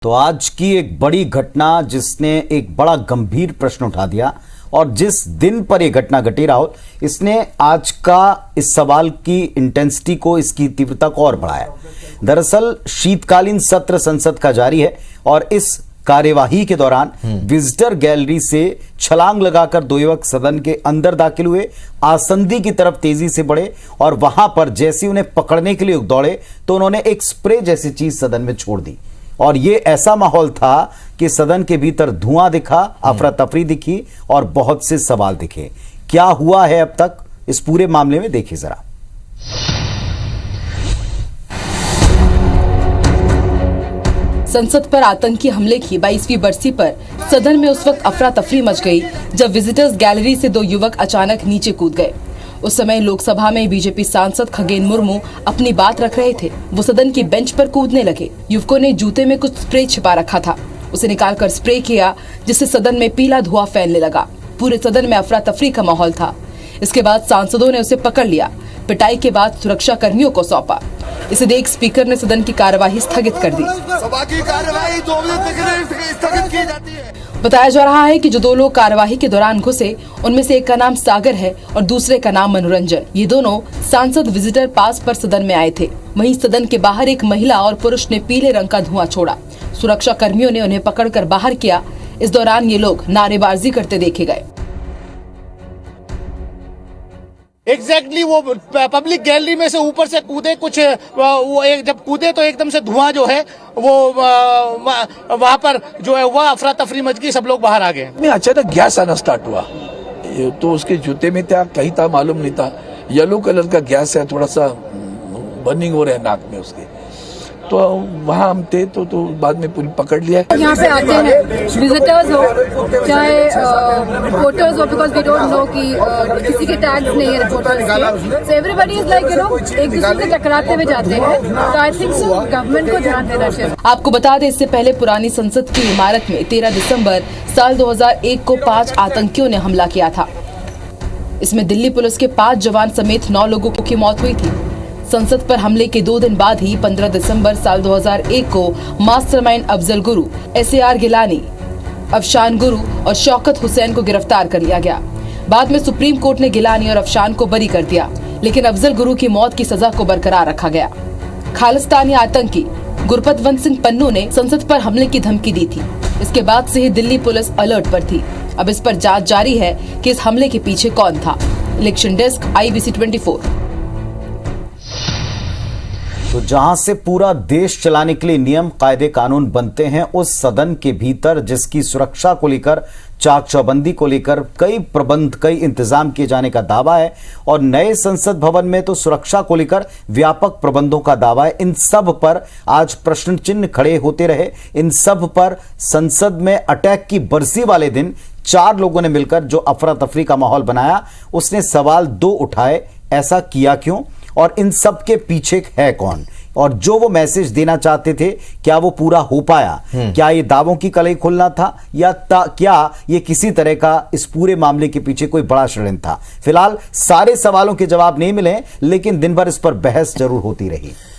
तो आज की एक बड़ी घटना जिसने एक बड़ा गंभीर प्रश्न उठा दिया और जिस दिन पर यह घटना घटी राहुल, इसने आज का इस सवाल की इंटेंसिटी को, इसकी तीव्रता को और बढ़ाया। दरअसल शीतकालीन सत्र संसद का जारी है और इस कार्यवाही के दौरान विजिटर गैलरी से छलांग लगाकर दो युवक सदन के अंदर दाखिल हुए, आसंदी की तरफ तेजी से बढ़े और वहां पर जैसे उन्हें पकड़ने के लिए दौड़े तो उन्होंने एक स्प्रे जैसी चीज सदन में छोड़ दी और ये ऐसा माहौल था कि सदन के भीतर धुआं दिखा, अफरा तफरी दिखी और बहुत से सवाल दिखे। क्या हुआ है अब तक इस पूरे मामले में देखिए जरा। संसद पर आतंकी हमले की 22वीं बरसी पर सदन में उस वक्त अफरा तफरी मच गई जब विजिटर्स गैलरी से दो युवक अचानक नीचे कूद गए। उस समय लोकसभा में बीजेपी सांसद खगेन मुर्मू अपनी बात रख रहे थे। वो सदन की बेंच पर कूदने लगे। युवकों ने जूते में कुछ स्प्रे छिपा रखा था, उसे निकालकर स्प्रे किया जिससे सदन में पीला धुआं फैलने लगा। पूरे सदन में अफरा तफरी का माहौल था। इसके बाद सांसदों ने उसे पकड़ लिया। पिटाई के बाद सुरक्षा कर्मियों को सौंपा। इसे देख स्पीकर ने सदन की कार्यवाही स्थगित कर दी। सभा की कार्यवाही 2 बजे तक स्थगित की जाती है। बताया जा रहा है कि जो दो लोग कार्यवाही के दौरान घुसे उनमें से एक का नाम सागर है और दूसरे का नाम मनोरंजन। ये दोनों सांसद विजिटर पास पर सदन में आए थे। वहीं सदन के बाहर एक महिला और पुरुष ने पीले रंग का धुआं छोड़ा। सुरक्षा कर्मियों ने उन्हें पकड़कर बाहर किया। इस दौरान ये लोग नारेबाजी करते देखे गए। एग्जैक्टली वो पब्लिक गैलरी में से ऊपर से कूदे, कुछ वो एक जब कूदे तो एकदम से धुआं जो है वो वहां पर जो है वह अफरा तफरी मच गई, सब लोग बाहर आ गए। अचानक गैस आना स्टार्ट हुआ तो उसके जूते में था, कहीं था मालूम नहीं था। येलो कलर का गैस है, थोड़ा सा बर्निंग हो रहा है नाक में उसके। तो वहाँ हम थे तो बाद में पूरी पकड़ लिया। यहाँ पे आते हैं विजिटर्स हो चाहे रिपोर्टर्स हो, बिकॉज वी डोंट नो कि किसी के टैग्स नहीं है रिपोर्टर्स के। सो एवरीबॉडी इज लाइक एक दूसरे से टकराते हुए जाते हैं। तो आई थिंक सो गवर्नमेंट को ध्यान देना चाहिए। आपको बता दें, इससे पहले पुरानी संसद की इमारत में 13 दिसंबर साल 2001 को 5 आतंकियों ने हमला किया था। इसमें दिल्ली पुलिस के 5 जवान समेत 9 लोगों की मौत हुई थी। संसद पर हमले के 2 दिन बाद ही 15 दिसंबर साल 2001 को मास्टरमाइंड अफजल गुरु, SAR गिलानी, अफशान गुरु और शौकत हुसैन को गिरफ्तार कर लिया गया। बाद में सुप्रीम कोर्ट ने गिलानी और अफशान को बरी कर दिया, लेकिन अफजल गुरु की मौत की सजा को बरकरार रखा गया। खालिस्तानी आतंकी गुरपतवंत सिंह पन्नू ने संसद पर हमले की धमकी दी थी। इसके बाद से ही दिल्ली पुलिस अलर्ट पर थी। अब इस पर जांच जारी है कि इस हमले के पीछे कौन था। Election desk, IBC 24। तो जहां से पूरा देश चलाने के लिए नियम कायदे कानून बनते हैं, उस सदन के भीतर जिसकी सुरक्षा को लेकर, चाक चौबंदी को लेकर कई प्रबंध, कई इंतजाम किए जाने का दावा है और नए संसद भवन में तो सुरक्षा को लेकर व्यापक प्रबंधों का दावा है। इन सब पर आज प्रश्न चिन्ह खड़े होते रहे। इन सब पर संसद में अटैक की बरसी वाले दिन 4 लोगों ने मिलकर जो अफरा तफरी का माहौल बनाया, उसने सवाल 2 उठाए। ऐसा किया क्यों और इन सब के पीछे है कौन, और जो वो मैसेज देना चाहते थे क्या वो पूरा हो पाया? क्या ये दावों की कलई खुलना था या क्या ये किसी तरह का इस पूरे मामले के पीछे कोई बड़ा षड्यंत्र था? फिलहाल सारे सवालों के जवाब नहीं मिले, लेकिन दिन भर इस पर बहस जरूर होती रही।